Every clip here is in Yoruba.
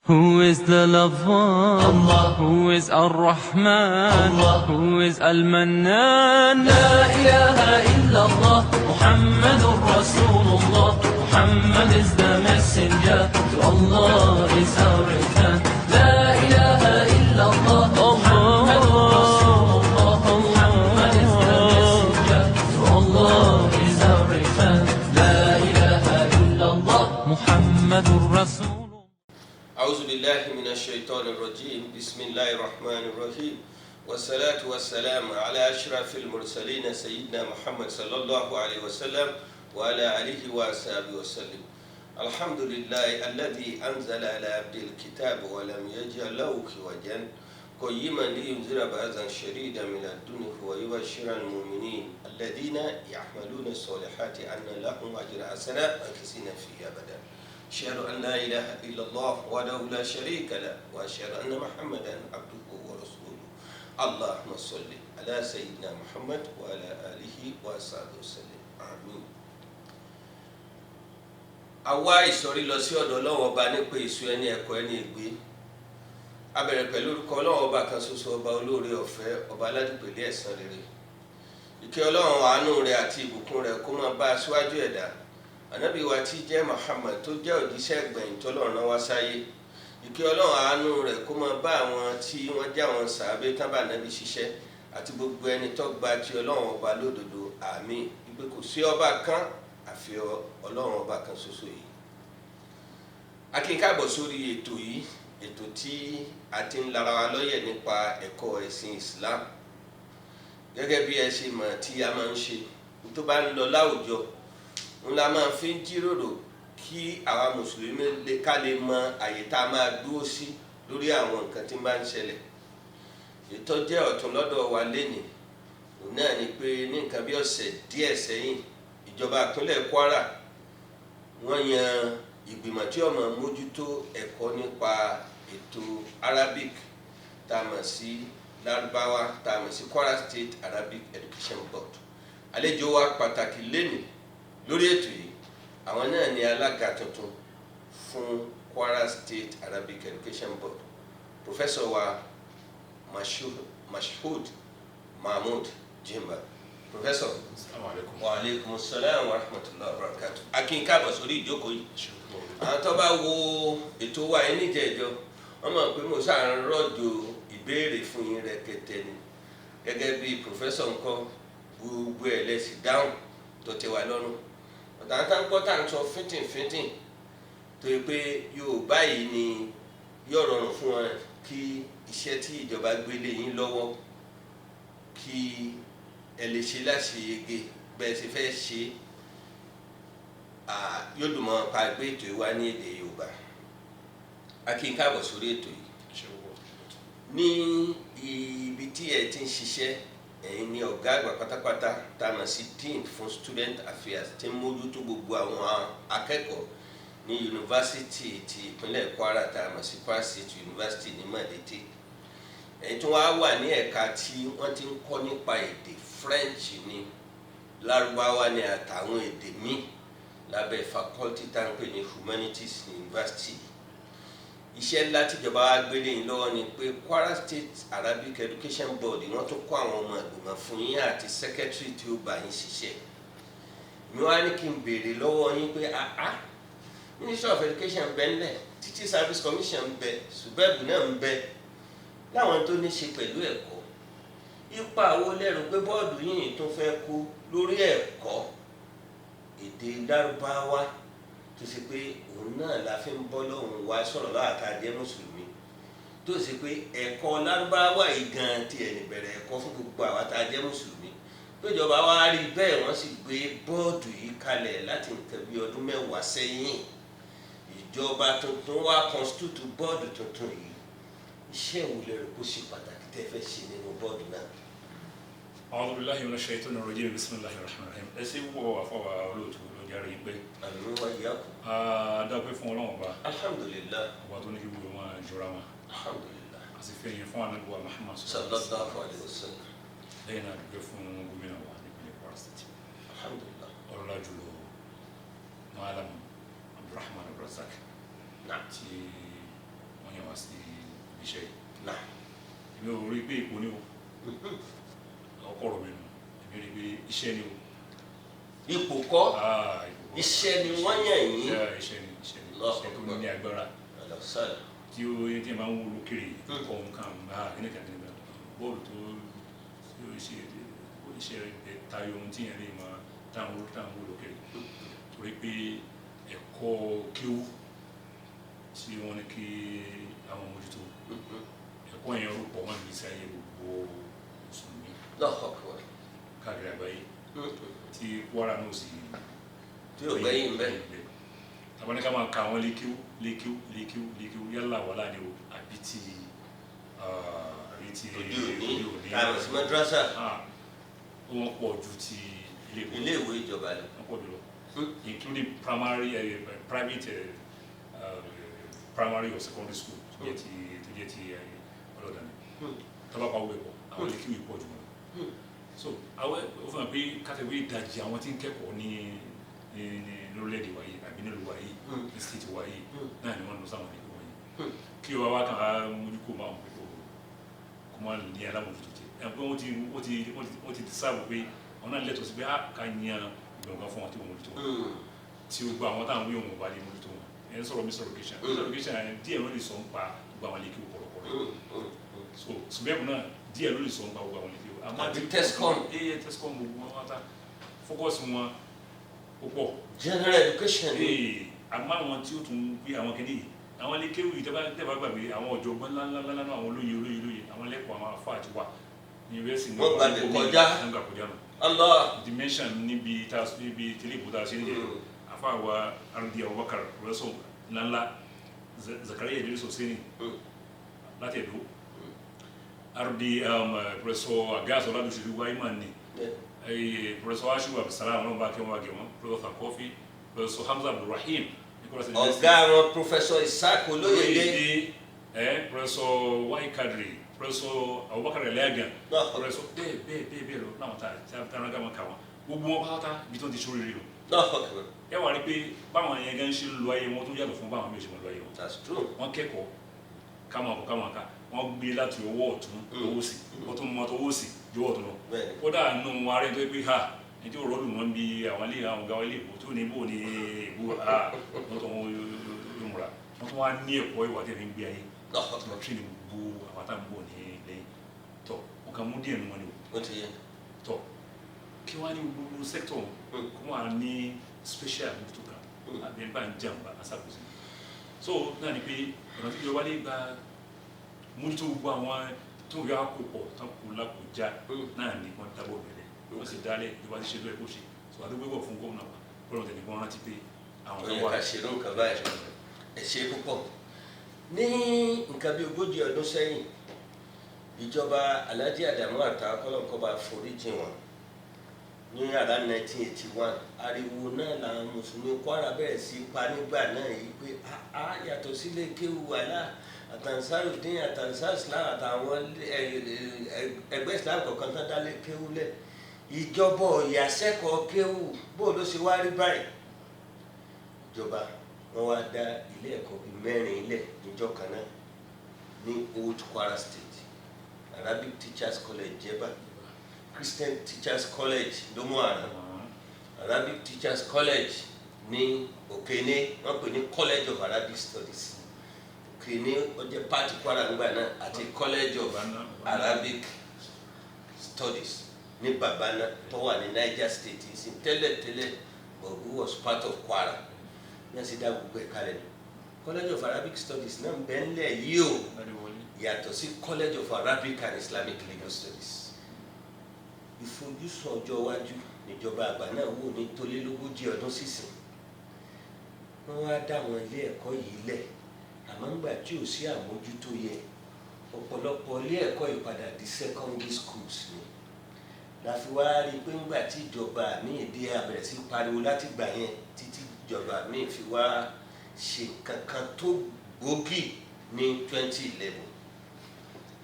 Who is the lover? Allah. Who is Ar-Rahman? Allah. Who is Al-Mannan? La ilaha illallah, Muhammadur Rasulullah. Muhammad is the messenger, to Allah is our return. La ilaha illallah, Muhammadur Rasulullah. Muhammad is the messenger, to Allah is our return. La ilaha illallah, Muhammadur Rasul. أعوذ بالله من الشيطان الرجيم بسم الله الرحمن الرحيم والصلاة والسلام على أشرف المرسلين سيدنا محمد صلى الله عليه وسلم وعلى آله وصحبه وسلم الحمد لله الذي أنزل على عبده الكتاب ولم يجعل له عوجا قيما لينذر بأسا شديدا من الدنيا ويبشر المؤمنين الذين يعملون الصالحات أن لهم أجر حسنا ماكثين فيه أبدا أشهد أن لا إله إلا الله وحده لا شريك له وأشهد أن محمدا عبده ورسوله اللهم صل على سيدنا محمد وعلى آله وصحبه وسلم آمين. Àwa ìsọ̀rí lọ sí ọ̀dọ̀ Ọlọ́run Ọba nípa èso ẹni ẹ̀kọ́ ẹni ègbé. A bẹ̀rẹ̀ pẹ̀lú orúkọ Ọlọ́run Ọba kan ṣoṣo, ọba olóore ọ̀fẹ́, ọba aládìpẹ̀lẹ̀ ẹ̀san rere. Ìkẹ́ Ọlọ́run àánú rẹ̀ àti ìbùkún rẹ̀ kó máa bá aṣíwájú ẹ̀dá. Ànábì wa tí jẹ́ Muhammad tó jẹ́ òjíṣẹ́ gbẹ̀yìn tọ́lọ́run rán wá sáyé. Ìkẹ́ Ọlọ́run àánú rẹ̀ kó máa bá àwọn tí wọ́n jẹ́ àwọn sàábé tán bá Ànábì ṣiṣẹ́ àti gbogbo ẹni tó gba ti Ọlọ́run Ọba lódodo àmín. Ìpè kò sí ọba kan àfi Ọlọ́run Ọba kan ṣoṣo yìí. A kí n káàbọ̀ sórí ètò yìí, ètò tí a ti ń lara wa lọ́yẹ̀ nípa ẹ̀kọ́ ẹ̀sìn Islam. Gẹ́gẹ́ bí ẹ ṣe mọ̀ tí a máa ń ṣe tó bá ń lọ láwùjọ, la máa fi ń jíròrò kí àwa mùsùlùmí ká lè mọ àyè tá a máa dúró sí lórí àwọn nǹkan tí bá ń ṣẹlẹ̀. Ètò jẹ́ ọ̀tún lọ́dọ̀ wa lénìí òun náà ni pé ní nǹkan bí ọ̀sẹ̀ díẹ̀ sẹ́yìn ìjọba ìpínlẹ̀ Kwara wọ́n yan ìgbìmọ̀ tí ó máa mójútó ẹ̀kọ́ nípa ètò Arabic tá a mọ̀ sí Lárúbáwá tá a mọ̀ sí Kwara State Arabic Education Board. Àlejò wa pàtàkì lénìí lórí ètò yìí àwọn náà ni alága tuntun fún Kwara State Arabic Education Board, Professor wa Mashood Mahmood Jimba. Professor, wa alaikum assalam wa rahmatullahi wa barakatuh. Akin káàbọ̀ sórí ìjókòó yìí. Àwọn tó bá wo ètò wa yìí níjẹ̀ẹ́jọ́ wọ́n mọ̀ pé mo sáà ń rọ̀jò ìbéèrè fún yín rẹ̀kẹ̀tẹ̀ ni gẹ́gẹ́ bí Professor nǹkan gbogbo ẹ̀ lẹ́sìn dáhùn tó tẹ́ wa lọ́rùn. Ọ̀tàntà ń gbọ́ tá à ń sọ fíntín tó yẹ pé Yorùbá yìí ni yóò rọrùn fún wọn kí iṣẹ́ tí ìjọba gbélé yín lọ́wọ́ kí ẹ lè ṣe láṣeyege bẹ́ẹ̀ ṣe fẹ́ ṣe yóò dùn mọ́ pa gbé ètò ìwá ní èdè Yorùbá. A kí n káàbọ̀ sórí ètò yìí. Ní ibi tí ẹ ti ń ṣiṣẹ́ ẹ̀yin ni ọ̀gá àgbà pátápátá tá a mọ̀ sí Dean fún Student Affairs tí ń mójútó gbogbo àwọn akẹ́kọ̀ọ́ ní yunifásitì ti ìpínlẹ̀ Kwara tá a mọ̀ sí Kwara State University ní Malete. Ẹ̀yin tó wá wà ní ẹ̀ka tí wọ́n ti ń kọ́ nípa èdè French ní Lárúbáwá ní àtàwọn èdè míì lábẹ́ faculty tá ń pè ní Humanities University. Iṣẹ́ ńlá tíjọba wa gbélé yín lọ́wọ́ ni pé Kwara State Arabic Education Board wọ́n tún kó àwọn ọmọ ìgbìmọ̀ fún yín àti secretary tí ó bá yín ṣiṣẹ́. Mi wá ní kí n béèrè lọ́wọ́ yín pé Ministry of Education ń bẹ ńlẹ̀, Teaching Service Commission ń bẹ, SUBEB náà ń bẹ láwọn tó ní ṣe pẹ̀lú ẹ̀kọ́. Ipa wo lẹ́rù pé bọ́ọ̀dù yìí tó fẹ́ kó lórí ẹ̀kọ́ èdè Lárúbáwá tó ṣe pé òun náà la fi ń bọ́ lọ́hùn wá sọ̀rọ̀ láàká jẹ́ mùsùlùmí tó ṣe pé ẹ̀kọ́ Lárúbáwá yìí gan ti ẹni bẹ̀rẹ̀ ẹ̀kọ́ fún gbogbo àwa tá a jẹ́ mùsùlùmí péjọba wa rí bẹ́ẹ̀ wọ́n sì gbé bọ́ọ̀dù yìí kalẹ̀ láti nǹkan bí ọdún 10 sẹ́yìn. Ìjọba tuntun wá constitute bọ́ọ̀dù tuntun yìí. Iṣẹ́ wo lẹ rò kó ṣe pàtàkì tẹ́ fẹ́ ṣe nínú bọ́ọ̀dù náà? A'udhu billahi minash shaitanir rajim, bismillahir rahmanir rahim. Ẹ sì wọ àfọwà olóòtú ló járe pé. Àmín wa iyyakum. Dápẹ́ fún Ọlọ́run Ọba. Alhamdulillah. Ọba tó ní kí gbogbo máa jọra wọn. Alhamdulillah. A sì fẹ́ yẹn fún Ànábì wa Muhammad sallallahu alaihi wasallam. Lẹ́yìn náà dúpẹ́ fún gómìnà wa nípínlẹ̀ Kwara State. Alhamdulillah. Ọlọ́lá jùlọ Malam Abdulrahman Abdulrazak. Náà. Tí yẹn wá sí iṣẹ́ yìí náà èmi ò rí pé ipò ni o ọkọ̀ ọ̀rọ̀ mi nù èmi rí pé iṣẹ́ ni o. ipò kọ́ ipò kọ́ iṣẹ́ ni wọ́n yàn yín iṣẹ́ tó ní agbára tí ó yẹ kí ẹ máa ń wo lókèrè kọ́ nǹkan kíníkan bọ́ọ̀lù tó ṣe tayọ ohun tí yẹn lè máa táwọn wo lókèrè torí pé ẹ̀kọ́ kéwú tí wọ́n ní kí àwọn mójútó ẹ̀kọ́ yẹn rò pọ̀ wọ́n ní sí ayé gbogbo mùsùlùmí káàkiri àgbáyé tí Kwara náà sì tí ò gbẹ́yìn bẹ́ẹ̀. tàbí ní ká máa ka àwọn lékiw yálà wàhálà ni o àbí ti òde òní káàmù sí madrasa wọ́n pọ̀ ju ti ilé ìwé ìjọba lọ. wọ́n pọ̀ jù lọ including private primary or secondary school tó jẹ́ ti ọlọ́dà ni tọ́ba pa owó ẹ̀kọ́ àwọn lékiw yìí pọ̀ jù wọn. so àwọn ó fún mi pé kátẹ́wé ìdajì àwọn tí ń kẹ́kọ̀ọ́ ní lórílẹ̀-èdè wa yìí àbí nílùú wa yìí ní state wa yìí náà ni wọ́n lọ sáwọn lékiw wọ̀nyí kí wọ́n wá kàn á mójú kó máa mọ̀ kó máa ní alámòjútó tẹ ẹ̀ pé wọ́n ti sáàbù pé àwọn náà lẹ́tọ̀ọ́ sí pé ká yan ìgbọ̀ngàn fún wọn tí wọ́n mójútó wọn tí ó gba àwọn táwọn wí òun ò bá lè mójútó wọn ẹ̀ ń sọ̀rọ̀ mi sọ̀rọ̀ kìsàn díẹ̀ ló lè sọ ń pa gbogbo àwọn lékiw kọ̀rọ̀kọ̀rọ̀ so ṣùgbẹ́bù náà díẹ̀ ló lè sọ ń pa gbogbo àwọn lékiw àti tescom tescom gbogbo wọn ta fókọ̀sì wọn ó pọ̀ general education àmọ́ àwọn tí ó tún gbé àwọn kìíní yìí àwọn lékiw yìí tẹ́bà gbàgbé àwọn ọ̀jọ̀gbọ́n ńláńlá àwọn olóyè àwọn lẹ́kọ̀ọ́ àwọn afọ àti wà yunifásitì ní wọ́n gbà kọjá Allah dimension níbi tẹ́lẹ̀ ìbúdá ṣe ń jẹ afọ àwa arúgbó Abubakar rẹ́sọ̀ ńláńlá Zakaria Idris Hussein láti Ẹ̀dó arúgbó pẹ̀sọ̀ àgáàsọ̀ ládùúṣe wáyé mà ní pẹ̀sọ̀ aṣọ Abdulsalam wọn bá kẹ́ wọn gẹ̀ wọn pẹ̀sọ̀ Takofi pẹ̀sọ̀ Hamza Abdulrahim ọ̀gá àwọn Professor Isaac Olóyèdé pẹ̀sọ̀ Wai Kadri pẹ̀sọ̀ Abubakar Elegan pẹ̀sọ̀ bẹ́ẹ̀ lọ náà ta tẹ́rángá wọn kà wọn gbogbo wọn pátá bí tó ti sórí rí lọ ẹ wà rí pé báwọn yẹn gan ṣe ń lo ayé wọn tó yàtọ̀ fún báwọn méjì wọn lọ ayé wọn wọn kẹ́kọ̀ọ́ káwọn ká wọn gbé láti ọwọ́ ọ̀tún owó sí wọn tún mọ owó sí ju ọ̀tún lọ kódà nù wọn arẹ tó pé ha ní tí ó rọlù wọn bí àwọn ilé àwọn ọgá ilé ìbò tó ní bò ní ìbò wọn tó wọn yóò múra wọn tún wá ní ẹ̀kọ́ ìwà tẹ̀lé ń gbé ayé wọn tún ní gbogbo àwọn tá à ń bọ̀ ní lẹ́yìn tọ wọn kàn mú díẹ̀ nù wọn ni o tọ kí wọn á ní gbogbo sẹ́kítọ̀ kó wọn á ní special mójútó kan àbí nípa ń jàǹbá aṣàkóso so náà ni pé ọ̀nà tí ìjọba lè gba mójútó gbogbo àwọn tó yọ àkópọ̀ tán kó lákòjá náà ní wọn dábọ̀ bẹ̀rẹ̀ wọ́n sì dálẹ̀ ìjọba ti ṣe lóye kó ṣe so àdúgbò bọ̀ fún gómìnà wa gbọ́dọ̀ tẹ̀lé kí wọ́n rántí pé àwọn kan wà. ká ṣe ló ń kàn báyìí ẹ ṣe púpọ̀ ní nǹkan bí 40 ọdún sẹ́yìn ìjọba Alhaji Adamu Ata kọ́lọ́nkọ́ba foríjì wọn ní àrà 1981 ariwo náà làwọn mùsùlùmí Kwara bẹ̀rẹ̀ sí pa nígbà náà yìí pé yàtọ̀ sílé kéwu àlá àtànsárùdín àtànsá Islam àtàwọn ẹgbẹ́ Islam kọ̀ọ̀kan tán dálé kéwu lẹ̀ ìjọba ọ̀yàsẹ́kọ̀ọ́ kéwu bó ló ṣe wá rí báyìí ìjọba wọn wá dá ilé ẹ̀kọ́ bíi 4 ilẹ̀ níjọ́ kan náà ní Old Kwara State Arabic Teachers College Jeba Christian Teachers College Domoara Arabic Teachers College ní Okene wọ́n pè ní College of Arabic Studies Okene ó jẹ́ pàtì Kwara nígbà náà àti College of Arabic Studies ní Babana tó wà ní Niger State ìsìn tẹ́lẹ̀tẹ́lẹ̀ but who was part of Kwara ní ẹ̀sìn dá gbogbo ẹ̀ka lẹ́nu College of Arabic Studies náà ń bẹ ńlẹ̀ yìí o yàtọ̀ sí College of Arabic and Islamic Legal Studies ìfojúsùn ọjọ́ iwájú níjọba àgbà náà wò ní tó lé lógójì ọdún sísìn wọ́n wá dá àwọn ilé ẹ̀kọ́ yìí lẹ̀ àmọ́ ńgbà tí ò sí àmójútó yẹ ọ̀pọ̀lọpọ̀ ilé ẹ̀kọ́ ìpadà di secondary schools ni la fi wá rí i pé ńgbà tí ìjọba míì dé abẹ̀rẹ̀ sí pariwo láti gbà yẹn títí ìjọba míì fi wá ṣe kankan tó gbòógì ní 2011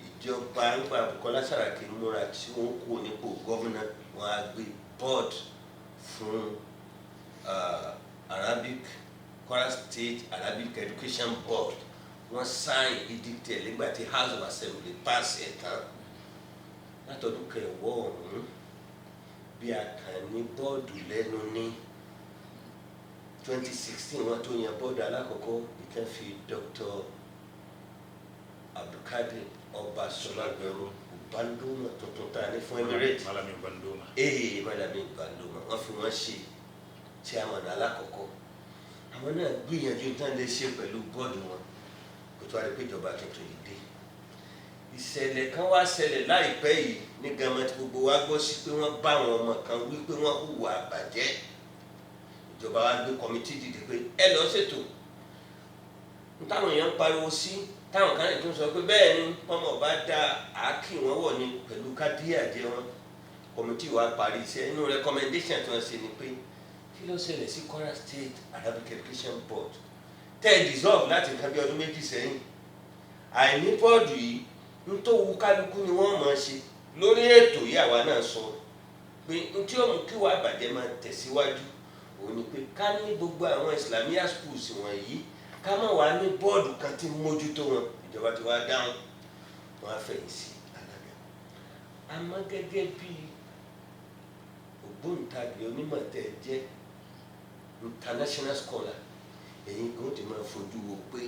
ìjọba ńgbà Bukola Saraki múra tí wọ́n kó nípò gọ́vùnà wọn á gbé board fún Kwara State Arabic Education Board wọ́n sáìn ìdíje nígbà tí House of Assembly pass ẹ̀ tán látọdún kẹwọ́ ọ̀hún bí a kàn ní bọ́ọ̀dù lẹ́nu ní 2016 wọ́n tó yan bọ́ọ̀dù alákọ̀ọ́kọ́ ìtàn fi Dr. Abdulkadir Ọbaṣọlá Bandoma tuntun ta ní fún Emirates Malami Bandoma Malami Bandoma wọ́n fi wọ́n ṣe chairman alákọ̀ọ́kọ́ àwọn náà gbìyànjú tán lè ṣe pẹ̀lú bọ́ọ̀dù wọn kó tó wá rí pé ìjọba tuntun yìí dé ìṣẹ̀lẹ̀ kan wá ṣẹlẹ̀ láìpẹ́ yìí ní gàmọ́ tí gbogbo wa gbọ́ sí pé wọ́n bá àwọn ọmọ kan wí pé wọ́n hùwà àbàjẹ́ ìjọba wa gbé kọ́mítì dìde pé ẹ lọ ṣètò táwọn èèyàn ń pariwo sí táwọn kan lè tún sọ pé bẹ́ẹ̀ ni ọmọ ọba dá àákì wọn wọ̀ ní pẹ̀lú kádíyàjẹ wọn kọ́mítì wa parí iṣẹ́ inú recommendation tí wọ́n ṣe ni pé kí ló ṣẹlẹ̀ sí Kwara State Arabic Education Board tẹ́ ẹ dissolve láti nǹkan bí ọdún méjì sẹ́yìn àìní bọ́ọ̀dù yìí ń tó wu kálukú ni wọ́n máa ṣe lórí ètò yìí àwa náà sọ pé n tí ó mú kí wàá bàjẹ́ máa tẹ̀síwájú òun ni pé ká ní gbogbo àwọn Islamia schools wọ̀nyí ká má wàá ní bọ́ọ̀dù kan tí mójútó wọn ìjọba tí wàá dáhùn wọn á fẹ̀yìn sí alága àmọ́ gẹ́gẹ́ bí ògbóǹtagì onímọ̀ tẹ̀ jẹ́ international scholar ẹ̀yin kan ti máa fojú wo pé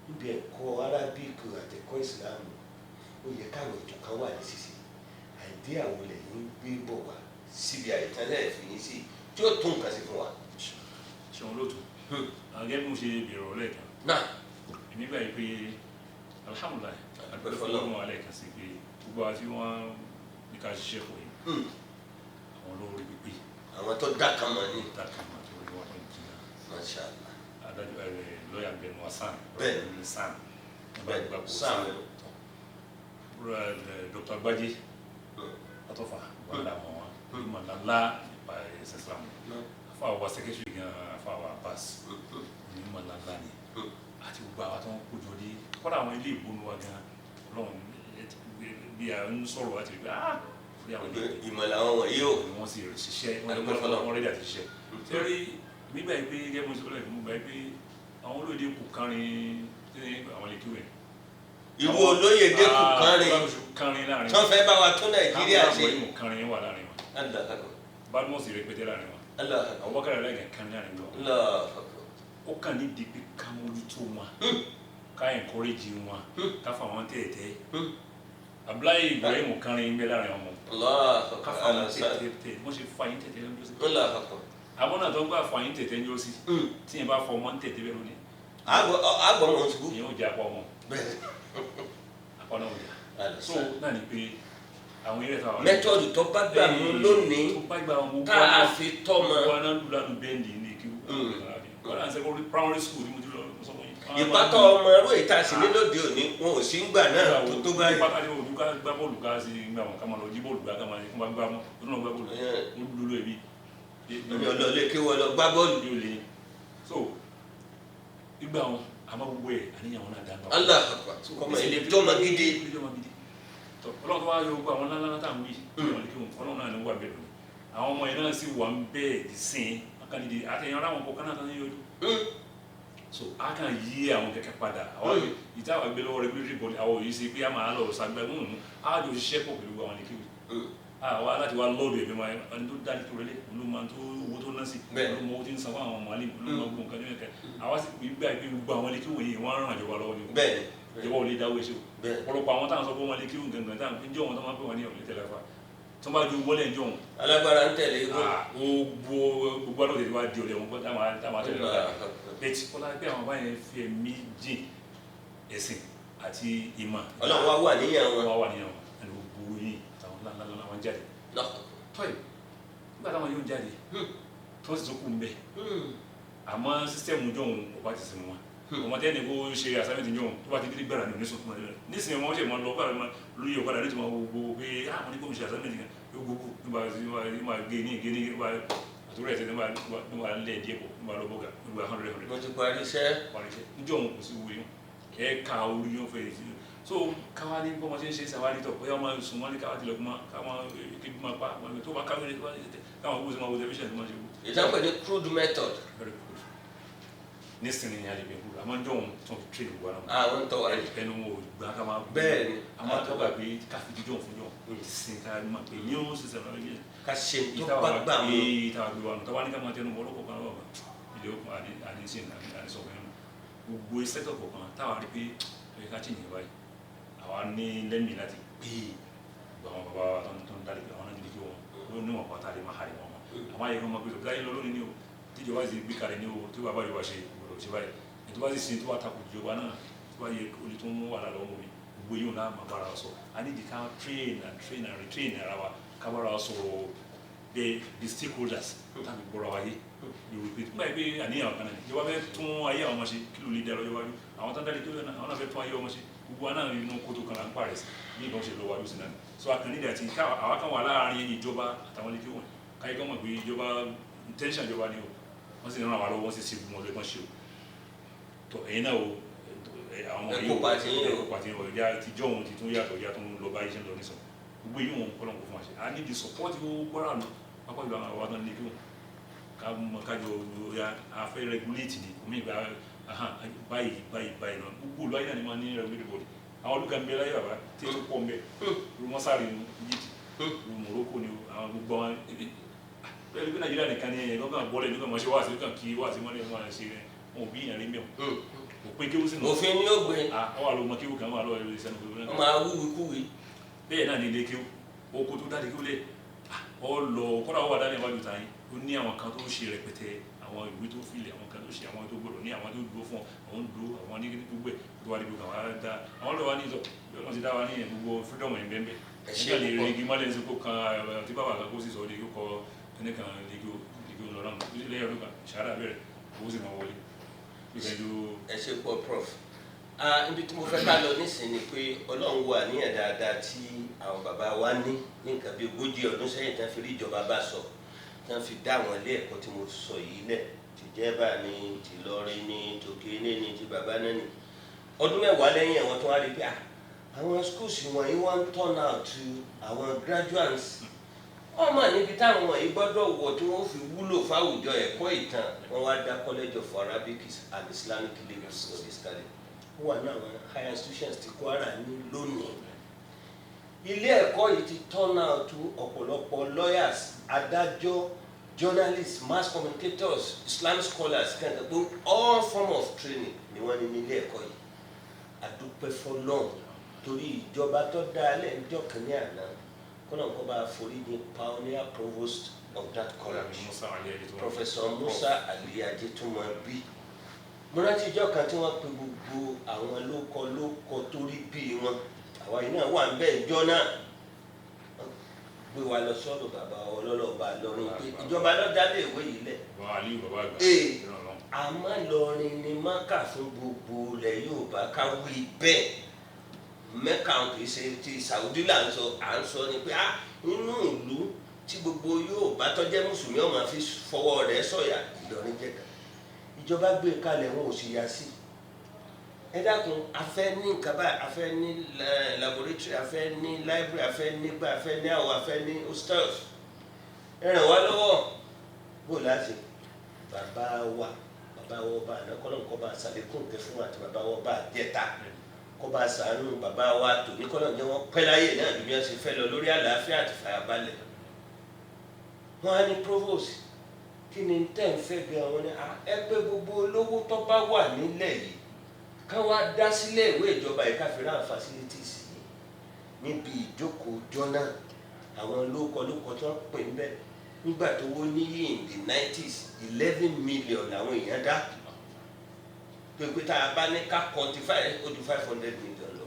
níbi ẹ̀kọ́ Arabic àti ẹ̀kọ́ Islam ó yẹ káwọn ètò kan wà ní ṣíṣe àìdí àwọn lẹ́yìn gbé bọ̀ wá síbi àìtán náà fi yín sí tí ó tún nǹkan sí fún wa. ṣeun lóòótọ́ gẹ́gẹ́ bí mo ṣe bèrè ọ̀rọ̀ lẹ́ẹ̀kan náà èmi gbà yìí pé alhamdulilayi àgbẹ̀fọ́ fọlọ́run wa lẹ́ẹ̀kan sí pé gbogbo àwọn tí wọ́n ní ká ṣiṣẹ́ pọ̀ yìí àwọn olórí pípé àwọn tó dákan mọ́ ní dákàmọ́ tó rí wọn tó ń jìnnà Masha Allah adájọ́ lọ́ọ̀yà bẹ̀rù wa sam bẹ́ẹ̀ ní sam bẹ́ẹ̀ Sam Dr. Agbaje atọ́fà wàhálà mọ́ wọn ìmọ̀ ńlá nípa ẹ̀sẹ̀ Islam afa wa secretary gan afa wa pass ìmọ̀ ńlá ni àti gbogbo àwọn tó ń kójọ ní kọ́dà àwọn ilé ìbónú wa gan ọlọ́run bí a ń sọ̀rọ̀ àti ìgbà orí àwọn ilé ìmọ̀ làwọn wọ̀nyí o ni wọ́n sì ṣiṣẹ́ wọ́n rẹ́dí àti ṣiṣẹ́ tẹ́rí nígbà yìí pé gẹ́gẹ́ mo sọ lẹ́yìn mo gbà yìí pé àwọn olóyè kò kárin àwọn ilé kíwẹ̀ ìwọ olóyè dẹ́kun kárin láàrin tí wọ́n fẹ́ bá wa tún Nàìjíríà ṣe àwọn ìmọ̀ kárin wà láàrin wọn Badmus rẹpẹtẹ láàrin wọn àwọn wákàtí aláìgàn kárin láàrin wọn ó kàn ní di pé ká mójútó wọn ká encourage wọn ká fà wọn tẹ̀tẹ̀ Abdullahi Ibrahim kárin ń bẹ láàrin ọmọ ká fà wọn tẹ̀tẹ̀ wọ́n ṣe fà yín tẹ̀tẹ̀ lọ́jọ́ sí àwọn náà tó ń gbà fà yín tẹ̀tẹ̀ ń yọ sí tí yẹn bá fọ ọmọ ń tẹ̀tẹ̀ bẹ́ẹ̀ lónìí àgbọ̀n wọn ṣubú ìyẹn ò jẹ́ apá ọmọ apá náà ò jà so náà ni pé àwọn eré táwọn mẹ́tọ́ọ̀dù tó bá gbà mú lónìí tá a fi tọ́ mọ wọn náà lù lánàá bẹ́ẹ̀ndì ní kí wọn náà ń sẹ́kọ̀ọ́ primary school ní mo ti lọ sọ fún yín. ìbátan ọmọ ẹrú ìta sí ní lóde òní wọn ò sí ń gbà náà tó tó báyìí. ìbátan ní ojú ká gbá bọ́ọ̀lù ká sí gbà wọn ká máa lọ jí bọ́ọ̀lù gbá ká máa gbá mọ́ tó náà gbá bọ́ọ̀lù ó lulú ẹbí. èmi ò lọ lé kí wọ́n lọ gbá bọ́ọ̀lù. yóò lè so ìgbà wọn àmọ́ gbogbo ẹ̀ àníyàn wọn náà dá Allah kọ́mọ ilé tó ma gidi. ọlọ́run tó wá yọ gbogbo àwọn ńláńlá tá à ń wí ọlọ́run náà ní wà bẹ́ẹ̀ lónìí àwọn ọmọ yẹn náà sì wà ń bẹ́ẹ̀ di sìn akadìdì àtẹ̀yìn ọ̀rọ̀ àwọn kọ̀ọ̀kan náà tó ń yọjú so a kàn yí àwọn kẹ̀kẹ́ padà àwọn ìta àwọn ẹgbẹ́ lọ́wọ́ regulatory body àwọn òyìn sí pé a máa lọ sàgbẹ́ a jọ ṣiṣẹ́ pọ̀ pẹ̀lú àwọn ẹ̀kẹ́wì àwa láti wá lọ́ọ̀dù ẹ̀mí wa ẹni tó dájú tó rẹlẹ̀ ló máa tó owó tó ná sí ló mọ owó tí ń san fún àwọn ọmọ alẹ́ ló máa gbọ́ nǹkan ní ẹ̀kẹ́ àwa sì pé gbà pé gbogbo àwọn ẹlẹ́kẹ́wì yìí wọ́n ràn ìjọba lọ́wọ́ ni ìjọba ò lè dáwọ́ iṣẹ́ o ọ̀pọ̀lọpọ̀ àwọn táwọn sọ pé wọ́n lè kíwù gangan táwọn fi ń jọ́ wọn tó máa ń pè wọ́n ní ọ̀lẹ́ tẹ̀lé fa tó bá ju wọlé ń jọ wọn. alágbára ń tẹ̀lé igbó. gbogbo àlọ́ tẹ̀lé wa di ọ̀lẹ́ wọn táwọn àtẹ̀lé wa bẹ́ẹ̀ kọ́lá pé àwọn báyẹn fi ẹ̀mí jìn ẹ̀sìn àti ìmọ̀. Ọlọ́run wá wà níyàn wọn. wọ́n wà níyàn wọn ẹni gbogbo yìí táwọn ńláńlá wọn jáde. tọ́yì nígbà táwọn yóò jáde tó sì tó kú ń bẹ̀ àmọ́ sísẹ́mù jọ̀hún ọba ti sinmi wọn ọmọdé ẹni kó ṣe àsámẹ́ntì jọ̀hún tó bá ti dé gbàrà ní oníṣòkùn rẹ̀ nísìnyí wọn ṣe mọ́ lọ bá lórí ọ̀kadà ní tìmọ̀ gbogbo pé àwọn ní kò ń ṣe àsámẹ́ntì kan yóò gbogbo nígbà gé ní nígbà àtúrò ẹ̀sẹ̀ nígbà lẹ̀ díẹ̀ pọ̀ nígbà lọ bọ́gà nígbà 100. mo ti parí iṣẹ́. níjọ́ òun kò sí wo yẹn ẹ̀ ka orí yóò fẹ́ yìí so káwá ní bọ́mọ ṣe ń ṣe ṣàwárí tọ̀ bóyá ọmọ sùn wọn ní káwá tilẹ̀ káwọn kébi máa pa tó bá káwé káwọn gbósùn máa wo tẹlifíṣàn tó máa ṣe wò. ìtàpẹ̀ ní crude method. very crude nísìnyí ni alẹ́ bẹ̀rù àmọ́ ń jọ̀hún tó fi tírè wà náà. àwọn tó wà ní. ẹnu wo gbà ká máa. bẹ́ẹ̀ ni àmọ́ tó gbà pé káfí jíjọ́ fún jọ̀ sin ká máa pè ní ó sísè lọ́wọ́ yẹn. ká ṣe tó bá gbà mú. ìtawà gbé wa nù tọ́wá ní ká máa tẹnu bọ́ lọ́kọ̀ kan lọ́wọ́ ilé òkun àdínsì àdínsọ̀kọ̀ yẹn gbogbo sẹ́tọ̀ kọ̀ọ̀kan táwa rí pé ẹ̀ ká chìnyìn báyìí àwa ní lẹ́mìí láti pè é àwọn bàbá wa tó ń darí àwọn náà nídìí wọn ló ní wọn pátá lè máa hàrì wọn àwọn ayé wọn máa gbé tó láyé lọ lónìí ní o tíjọba sì gbé kalẹ̀ ní o tí wàá bá yọ wá ṣe gbọdọ̀ ṣe báyìí ètò bá sì sin tó wà takò ìjọba náà tó bá yẹ olè tó ń wà lálẹ́ ọmọ mi gbogbo yóò náà máa bára sọ a ní di ká train and retrain ara wa ká bára sọ the stakeholders tàbí gbọ́ra wa yé yòówù pé nígbà yìí pé àníyàn kan náà ìjọba fẹ́ tún ayé àwọn ọmọ ṣe kí ló lè dá lọ́jọ́ wájú àwọn tó ń dárí tó lẹ́nà àwọn náà fẹ́ tún ayé ọmọ ṣe gbogbo wa náà nínú kótó kan là ń pàrẹ̀ sí ní ìkan ṣe lọ wájú sí náà so àkànnídìí àti àwa kan wà láàárín ìjọba àtàwọn ilé kéwọn káyé kan mọ̀ pé ìjọba intention ìjọba ni o wọ́n sì ràn wá lọ́wọ́ wọ́n sì ṣe gbogbo ọdún kan ṣe o tó ẹ̀yin náà o àwọn ọmọ yìí ẹ̀kọ́ pàtí ọ̀ ìyá àtijọ́ òun ti tún yàtọ̀ ìyá tó ń lọ báyìí ṣe ń lọ nísàn gbogbo yìí wọn kọ́ lọ́nkọ́ fún wa ṣe a need the support ó gbọ́ra lọ pápá ìlú àwọn àwọn ilé kéwọn kájọ ya afẹ́ regulate ni omi ìgbà báyìí náà gbogbo olú ayé náà ni wọ́n ní regulate body àwọn olùkà ń bẹ láyé bàbá tí ó pọ̀ ń bẹ rumọ́sárì ní Egypt Morocco ni àwọn gbogbo wọn pẹ̀lú bí Nàìjíríà nìkan ní ẹ̀yẹ lọ́gbà bọ́ọ̀lẹ̀ nígbà mọ̀ ṣe wá sí kàn kí wá sí mọ́lẹ̀ wọn ṣe rẹ̀ wọn ò bí ìyàn rí mẹ́wọ̀n òpin kéwú sínú òfin ni ó gbé àwọn àlọ́ kéwú kan wà lọ́wọ́ ẹ̀rọ ìsẹ́nu kéwú náà wọ́n máa wúwi kúwi bẹ́ẹ̀ náà ní ilé kéwú oko tó dáre kéwú lẹ̀ ọ lọ kọ́ra wà dání iwájú ta yín ó ní àwọn kan tó ń ṣe rẹpẹtẹ àwọn ìwé tó filẹ̀ àwọn kan tó ṣe àwọn tó gbọdọ̀ ní àwọn tó dúró fún àwọn dúró àwọn ní gbogbo ẹ̀ tó wà níbi kan wà á dá àwọn lọ́wọ́ ní ìtọ́ wọ́n ti dá wa ní gbogbo freedom ẹ̀ bẹ́ẹ̀ nígbà lè regi mọ́lẹ̀ ní sọ́kò kan tí bàbá kan kó sì sọ ọ́ lè kọ́ ẹni kan lẹ́gí lọ́rọ̀ lẹ́yìn ọdún kan ṣàrà bẹ̀rẹ̀ owó sì máa wọlé. ẹ ṣe pọ̀ prof ibi tí mo fẹ́ ká lọ nísìnyí ni pé Ọlọ́run wà níyàn dáadáa tí àwọn bàbá wa ní nǹkan bí 40 ọdún sẹ́yìn tí wọ́n fi rí ìjọba bá sọ tí wọ́n fi dá àwọn ilé ẹ̀kọ́ tí mo sọ yìí lẹ̀ ti Jẹ́bà ní ti Ìlọrin ní tòkèné ní ti bàbá náà ní ọdún mẹ́wàá lẹ́yìn àwọn tó wá rí pé àwọn schools wọ̀nyí wọ́n ń turn out to àwọn graduates wọ́n mà níbi táwọn wọ̀nyí gbọ́dọ̀ wọ̀ tí wọ́n fi wúlò fáwùjọ ẹ̀kọ́ ìtàn wọ́n wá dá College of Arabic and Islamic Legal Studies kalẹ̀ wọ́n wà ní àwọn higher institutions ti Kwara ní lónìí ilé ẹ̀kọ́ yìí ti turn out to ọ̀pọ̀lọpọ̀ lawyers adájọ́ journalists mass communicators Islamic scholars kankan pé all form of training ni wọ́n ní nílé ẹ̀kọ́ yìí adúpẹ́ fọlọ́n torí ìjọba tó dá alẹ́ ìjọ kìíní àná kọ́nà kọ́ bá forí ní pioneer provost of that college Professor Musa Ali Ajetunmobi mo rántí ìjọ kan tí wọ́n pe gbogbo àwọn lókọ torí bí wọn àwa yìí náà wà ń bẹ ìjọ náà gbé wa lọ sọ́dọ̀ bàbá ọlọ́lọ́ba lọ́rin pé ìjọba ló dálé ìwé yìí lẹ̀ àmọ́ lọ́rin ni máka fún gbogbo ilẹ̀ Yorùbá káwé bẹ́ẹ̀ Mẹ́kà kì í ṣe ti Saudi là ń sọ ni pé inú ìlú tí gbogbo Yorùbá tó jẹ́ mùsùlùmí ó máa fi fọwọ́ rẹ̀ sọ̀yà Ìlọrin jẹ́ kan ìjọba gbé kalẹ̀ wọn ò sì yá sí ẹ dákun afẹ́ ní nǹkan báyìí afẹ́ ní laboratory afẹ́ ní library afẹ́ ní gbà afẹ́ ní àwọ̀ afẹ́ ní hostels ẹ ràn wá lọ́wọ́ bó láti bàbá wa ọba àná kọ́lọ́n bá ṣàlékún kẹ fún àti bàbá wa bá jẹta kọ́ bá ṣàánú bàbá wa tò ní kọ́lọ́n jẹ́ wọ́n pẹ́ láyè náà bí wọ́n ṣe fẹ́ lọ lórí àlàáfíà àti fàyàbalẹ̀ wọ́n á ní provost kí ni tẹ́ ń fẹ́ gan wọn ni ẹ pé gbogbo olówó tó bá wà nílẹ̀ yìí ká wá dá sílé ìwé ìjọba yìí ká fi rán facilities yìí níbi ìjókòó jọ́nà àwọn lóko tí wọ́n pè ń bẹ́ nígbà tó wó níyì in the 90s 11 million làwọn èèyàn dá pé tá a bá ní ká quantify ó ju 500 million lọ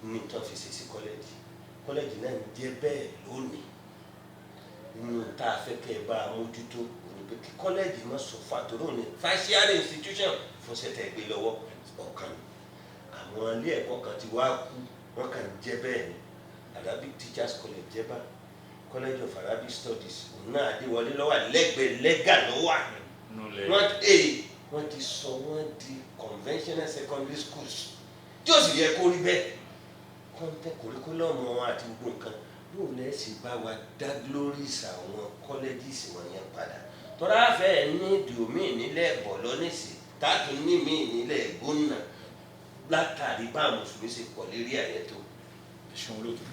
ní tó fi ṣe sí kọ́lẹ́jì náà ń jẹ́ bẹ́ẹ̀ lónìí nínú tá a fẹ́ kẹ́ ẹ bá a mójútó pé kí kọ́lẹ́jì má sọ fàtóró ní tertiary institution fún ṣẹ̀tẹ̀ gbé lọ́wọ́ ọ̀kan àwọn ilé ẹ̀kọ́ kan ti wá kú wọ́n kàn jẹ́ bẹ́ẹ̀ ni Arabic Teachers College Jẹ́bà College of Arabic Studies òun náà Adéwọlé lọ́wọ́ lẹ́gbẹ̀ẹ́ lẹ́gà lọ́wọ́ wọ́n ti sọ wọ́n di conventional secondary schools tí ó sì yẹ kó rí bẹ́ẹ̀ kọ́ńtẹ́ curriculum wọn àti gbogbo nǹkan yóò lẹ́sìn bá wa dá glories àwọn colleges wọn yẹn padà tọ́lá fẹ́ ní dùmí nílẹ̀ bọ̀ lọ́nìsì táàtù ní míì nílẹ̀ gbóná látàrí bá mùsùlùmí ṣe pọ̀ lérí àyẹ̀ tó. ṣeun lóòtú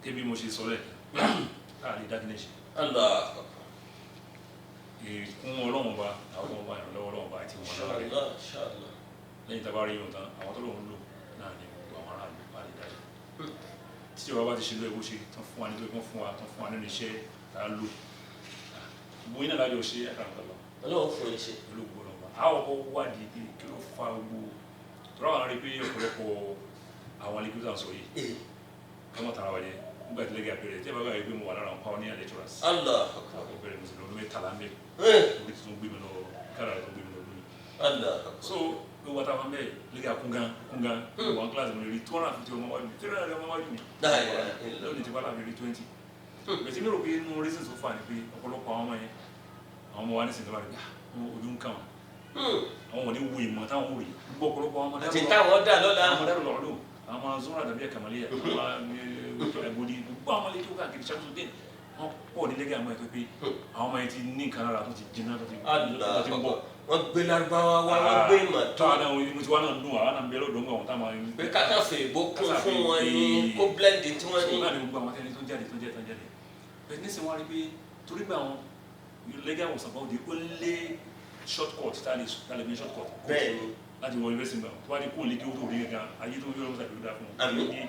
kébí mo ṣe sọ lẹ̀ láàrin dákínẹ̀ṣẹ̀ ìkún ọlọ́run bá àwọn ọmọ ìrànlọ́wọ́ ọlọ́run bá àti wọn lọ́wọ́ lẹ́yìn tàbá rí yóò tán àwọn tó lóun lò náà ní gbogbo àwọn ará àgbà lè dájú tí ìjọba bá ti ṣe lóòwò ṣe tán fún wa nítorí wọ́n fún wa tán fún wa nínú iṣẹ́ tá a lò gbogbo iná lájọ ṣe àkàràǹkàlọ́ ọlọ́run fún iṣẹ́ olóògbé ọlọ́run àwọn ọkọ̀ wádìí pé kí ló fa gbogbo tọ́lá wọn rí pé ọ̀pọ̀lọpọ̀ àwọn alẹ́kùn tàn sọ yìí kọ́mọ̀ tara wáyé nígbà tí lẹ́gẹ̀ẹ́ abẹ́rẹ́ tí a bá gbà yìí pé mo wà lára àwọn pioneer lecturers àwọn bẹ̀rẹ̀ mo sì lọ́dún mẹ́tàlá ń bẹ̀ orí tó ń gbé mi lọ kára tó ń gbé mi lọ lórí. so gbogbo àtàwọn bẹ́ẹ̀ lẹ́gẹ̀ẹ́ kúngan wọn kíláàsì mo lè rí 250 ọmọ wájú 300 ọmọ wájú mi lónìí ti wá láàbí rí 20. bẹ̀tí mi rò pé inú reason tó fà ní pé ọ̀pọ̀lọpọ̀ àwọn ọmọ yẹn àwọn ọmọ wa ní sèǹtẹ̀ báyìí ojú ń kà wọn àwọn wọn ní wo ìmọ̀ táwọn wò yìí gbogbo ọ̀pọ̀lọpọ̀ àwọn ọmọdé àwọn zora dàbí ẹ̀kàmọ́lé àwọn ẹgbòdì gbogbo àwọn ọmọdé tó káàkiri ṣàkóso wọn pọ̀ ní lẹ́gẹ̀ẹ́ àwọn ẹ̀ tó pé àwọn ọmọ yẹn ti ní nǹkan lára tó ti jiná tó ti ń bọ̀. wọ́n gbé lárúbáwá wá wọ́n gbé ìmọ̀ tó. táwọn náà mo ti wá náà dùn àwọn náà ń bẹ lọ́dọ̀ ń gbà wọn táwọn ẹni. pé kákàfẹ́ ìbò kún fún wọn ní kó blend tí wọ́n ní. náà ni gbogbo àwọn tẹni tó ń jáde bẹ́ẹ̀ nísìnyí wọ́n rí pé torí pé àwọn lẹ́gẹ̀ẹ́ was about the only short cut tá a lè fi short cut. bẹ́ẹ̀ni láti wọ university náà tó wá ní kóòlì kí ó tó rí gan ayé tó yọ ọmọdé àdúrà fún un ní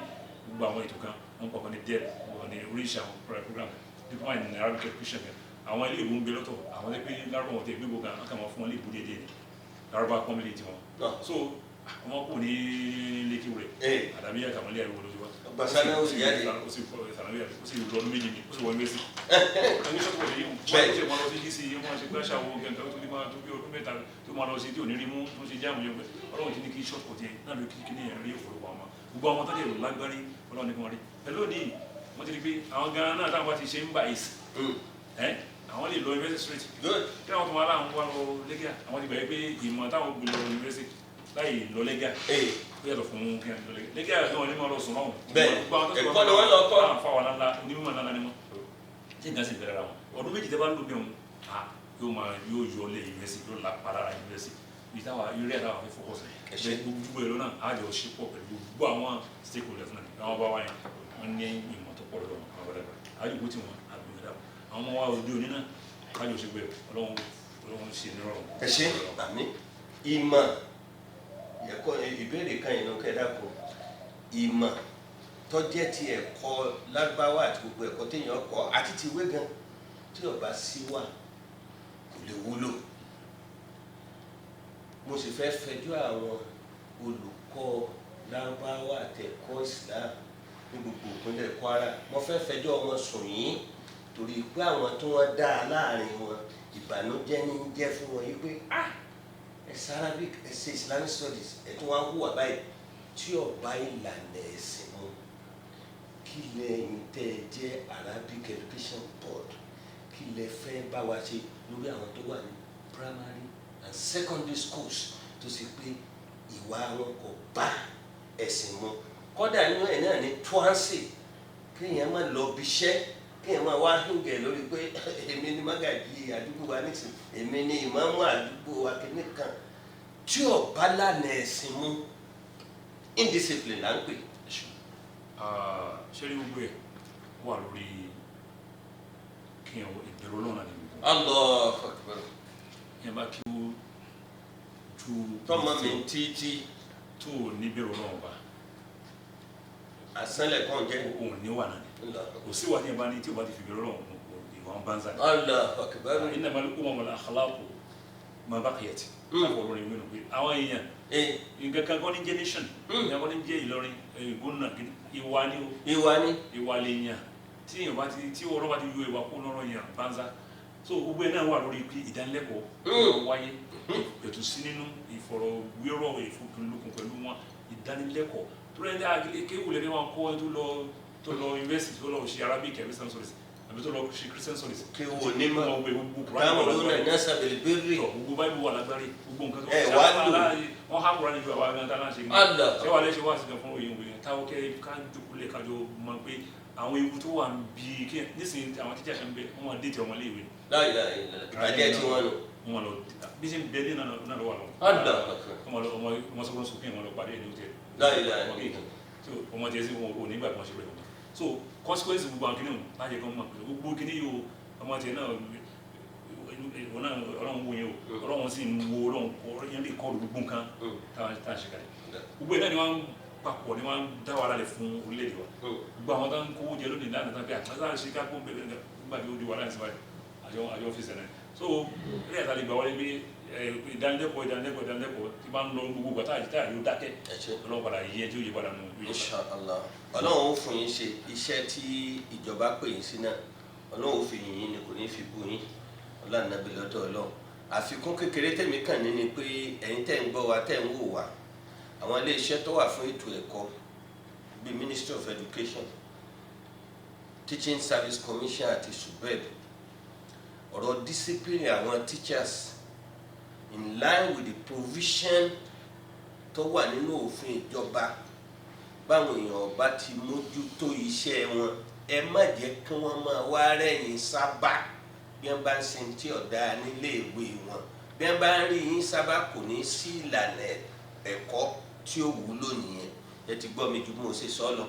gbogbo àwọn ètò kan wọn kọ̀ọ̀kan ní dẹ́ẹ̀ wọn ní oríṣi àwọn program diploma in Arabic education kan àwọn ilé ìwé ń gbé lọ́tọ̀ àwọn tó pé lárúbá wọn tẹ gbégbó gan wọn kà máa fún wọn lè bú déédéé ní lárúbá pọ́nmílì tiwọn so wọn kò ní lékè rẹ̀ àdàbí àkàmọ́lé àríwó lójú wa gbàsánà ó sì jáde ó sì lọ ọdún méjì ní ó sì wọ university ẹni sọ́tò wọlé yìí wọ́n ṣe máa lọ sí dc wọ́n ṣe gbáṣà owó gẹ̀ǹgẹ̀ tó ní máa tó bí ọdún mẹ́ta tó máa lọ sí tí ò ní rí mú tó ṣe jáàmù yẹn ọlọ́run ti ní kí short cut yẹn náà ló kí ní ẹ̀rí òfurufú àwọn gbogbo àwọn tọ́jú èrò lágbárí ọlọ́run ní kí wọ́n rí pẹ̀lú òní wọ́n ti rí pé àwọn gan náà táwọn bá ti ṣe ń bá èsì àwọn lè lọ university straight kí àwọn tó máa láwọn wá lọ lẹ́gà àwọn ti bẹ̀rẹ̀ pé ìmọ̀ táwọn gbé lọ university láì lọ lẹ́gà ó yàtọ̀ fún kí wọ́n lọ lẹ́gà náà ní wọ́n lọ sùn náà ẹ̀kọ́ ni wọ́n lọ kọ́ fáwọn ńlá onímọ̀ ńlá ni wọ́n tí nǹkan sì bẹ̀rẹ̀ ra wọn ọdún méjì tẹ́ bá ń lò bí wọn yóò yọ lé university yóò la para university ìtawà irú ẹ̀ táwọn fẹ́ fọkọ̀ sí gbogbo ẹ̀ lọ́nà àjọ ṣe pọ̀ pẹ̀lú gbogbo àwọn stakeholders náà àwọn bá wáyà wọn ní ìmọ̀ tó pọ̀ lọ́wọ́ àwọn ọ̀rẹ́ rẹ̀ àjòkó tí wọn àgbègbè àwọn ọmọ wa òde òní náà kájọ ṣe gbẹ ọlọ́run ṣe nírọ̀rùn. ẹ ṣe àmì ìmọ̀ ẹ̀kọ́ ìbéèrè kan yìí ló kẹ́ dákun ìmọ̀ tó jẹ́ ti ẹ̀kọ́ lágbáwá àti gbogbo ẹ̀kọ́ téèyàn kọ́ àti ti ìwé gan tí ó bá sí wà kò lè wúlò. mo sì fẹ́ fẹjọ́ àwọn olùkọ́ lágbáwá àti ẹ̀kọ́ Islam ní gbogbo ìpínlẹ̀ Kwara mo fẹ́ fẹjọ́ wọn sùn yín torí pé àwọn tí wọ́n dá a láàrin wọn ìbànújẹ́ ní jẹ́ fún wọn yìí pé ẹ̀sìn Arabic ẹ̀sìn Islamic studies ẹ̀tún wọn hùwà báyìí tí ọba ìlànà ẹ̀sìn mu kí lẹ́yìn tẹ́ ẹ jẹ́ Arabic Education Board kí lẹ fẹ́ bá wa ṣe lórí àwọn tó wà ní primary and secondary schools tó sì pé ìwà wọn kò bá ẹ̀sìn mu kọ́dà nínú ẹ̀ náà ní twansi kéèyàn má lọ bí iṣẹ́ kéèyàn máa wá híngẹ̀ lórí pé èmi ni mágàjí àdúgbò wa nísìn èmi ni ìmáàmù àdúgbò wa kìíní kan tí ọba lànà ẹ̀sìn mú indiscipline là ń pè. ṣé ní gbogbo ẹ̀ wà lórí kíyàn ìbẹ̀rù Ọlọ́run náà ní gbogbo. Allahu Akbar. yẹn bá kí ó ju tọ́mọ mi títí tó ní bẹ̀rù Ọlọ́run bá àsánlẹ̀ kan jẹ́ òun ní wà náà ni kò sí wà ní ẹ̀ bá ní tí o bá ti fi bẹ̀rù Ọlọ́run ìwà ń bá ń zàdí. Allahu Akbar. innamal umamul akhlaqu ma baqiyat. káfọ̀ lórí ìwé nù pé àwọn èèyàn nǹkan kan kọ́ ní jẹ́ nation nǹkan kan ní jẹ́ Ìlọrin gómìnà ìwà ni o ìwà lè yàn tí èèyàn bá ti tí ọ̀rọ̀ bá ti yọ ìwà kó lọ́rọ̀ yàn banza so gbogbo ẹ̀ náà wà lórí pé ìdánilẹ́kọ̀ọ́ wáyé ètò sí nínú ìfọ̀rọ̀wérọ̀ ìfọkànlókun pẹ̀lú wọn ìdánilẹ́kọ̀ọ́ tó rẹ̀ ní akéwìlẹ̀ ní wọn kọ́ tó lọ university tó lọ ṣe Arabic and Christian studies àbí tó lọ ṣe Christian studies. kí wo ní ma wọn gbé gbogbo káwọn ló náà ní àṣàbẹ̀lẹ̀ bẹ́ẹ̀rẹ̀ gbogbo báyìí wà lágbárí gbogbo nǹkan tó wà lò wọn há kúrò níbi àwọn agan tánà ṣe ní ṣé wà lẹ́sẹ̀ wá sí kan fún òye òye táwọn kẹ́ ká dúkúlẹ̀ kájọ mọ̀ pé àwọn ewu tó wà bí kí nísìnyí àwọn tíjà ṣe ń bẹ wọn déètì ọmọ léèwé. láyé ìbàjẹ́ tí wọ́n lò. wọn lọ bí ṣe ń bẹ ní náà lọ́wọ́ lọ. ọmọ sọgbọn sókè wọn lọ parí ẹni ó tẹ. ọmọ kéèké so ọmọ tẹ sí wọn ò nígbà tí wọn ṣe rẹ wọn so consequence gbogbo àwọn kìnìún láyé kan mọ̀ pé gbogbo kìnìún yìí o ọmọ tẹ náà ọlọ́run wo yẹn o ọlọ́run sì ń wo ọlọ́run yẹn lè kọ́ gbogbo nǹkan tá a ṣe kalẹ̀ gbogbo ẹ̀ náà ni wọ́n papọ̀ ni wọ́n dá wàhálà lẹ̀ fún orílẹ̀-èdè wa gbogbo àwọn tó ń kówó jẹ lónìí lánàá tán pé àtúntà ṣe ká kó bẹ̀rẹ̀ nígbà tí ó di wàhálà ìsìnbáyé àjọ ọ́fíìsì ẹ̀ náà so ilé ẹ̀ta lè gbà wọlé pé ìdánilẹ́kọ̀ọ́ tí bá ń lọ gbogbo gbàtà àyíká yóò dákẹ́ ọlọ́run padà yí ẹ tí ó yí padà nù. Insha Allah ọlọ́run ó fún yín ṣe iṣẹ́ tí ìjọba pè yín sí náà ọlọ́run ó fi yín ni kò ní fi bú yín ọlọ́run nàbí lọ́dọ̀ ọlọ́run àfikún kékeré tèmi kàn ní ni pé ẹ̀yin tẹ́ ń gbọ́ wa tẹ́ ń wò wá àwọn ilé iṣẹ́ tó wà fún ètò ẹ̀kọ́ bíi Ministry of Education Teaching Service Commission àti SUBEB ọ̀rọ̀ discipline àwọn teachers in line with the provision tó wà nínú òfin ìjọba báwọn èèyàn bá ti mójútó iṣẹ́ wọn ẹ má jẹ́ kí wọ́n máa wá rẹ́yìn sábà bí wọ́n bá ń ṣe tí ọ̀dà nílé ìwé wọn bí wọ́n bá ń rí yín sábà kò ní sí ìlànà ẹ̀kọ́ tí ó wúlò nìyẹn ẹ ti gbọ́ mi ju bí mo ṣe sọ lọ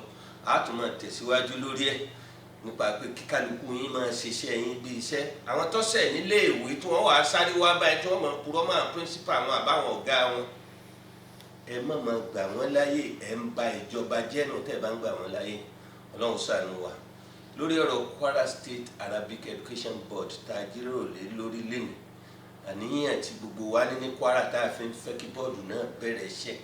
a tún máa tẹ̀síwájú lórí ẹ̀ nípa pé kíkálukú yín máa ṣiṣẹ́ yín bí iṣẹ́ àwọn tó ṣẹ̀ nílé ìwé tí wọ́n wàá sáré wá báyìí tí wọ́n máa purọ́ máa principal àwọn àbáwọn ọ̀gá wọn ẹ má máa gbà wọ́n láyè ẹ ń ba ìjọba jẹ́ nù tẹ́ ẹ bá ń gbà wọ́n láyè ọlọ́run ṣàánú wa lórí ọ̀rọ̀ Kwara State Arabic Education Board tá a jíròrò lé lórí lẹ́nu àníyàn tí gbogbo wa ní Kwara tá a fi ń fẹ́ kí bọ́ọ̀dù náà bẹ̀rẹ̀ iṣẹ́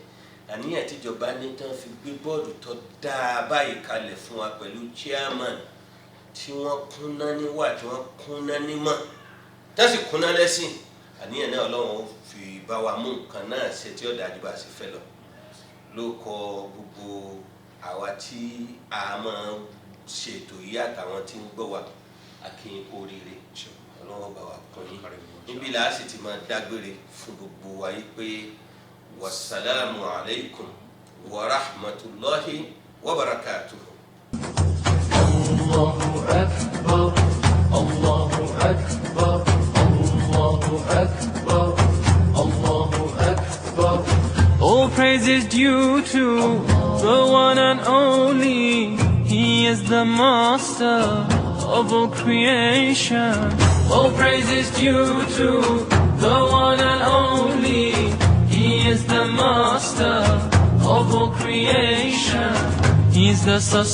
àníyàn tíjọba ní tán fi gbé bọ́ọ̀dù tó dáa báyìí kalẹ̀ fún wa pẹ̀lú chairman tí wọ́n kúnná níwà tí wọ́n kúnná nímọ̀ tá sì kúnná lẹ́sìn àníyàn náà ọlọ́run fi bá wa mú nǹkan náà ṣe tí ó dájú bá a ṣe fẹ́ lọ ló kọ gbogbo àwa tí a máa ṣètò yìí àtàwọn tí ń gbọ́ wa akínyìn oríire ọlọ́run bá wa kún yín níbí là á sì ti máa dágbére fún gbogbo wa yìí pé wasalaamu alaykum wa rahmatulahi wa barakatuhu. Allahu Akbar, Allahu Akbar, Allahu Akbar, Allahu Akbar. All praise is due to the one and only. He is the master of all creation. All praise is due to the one and only. He is the master of all creation. He is the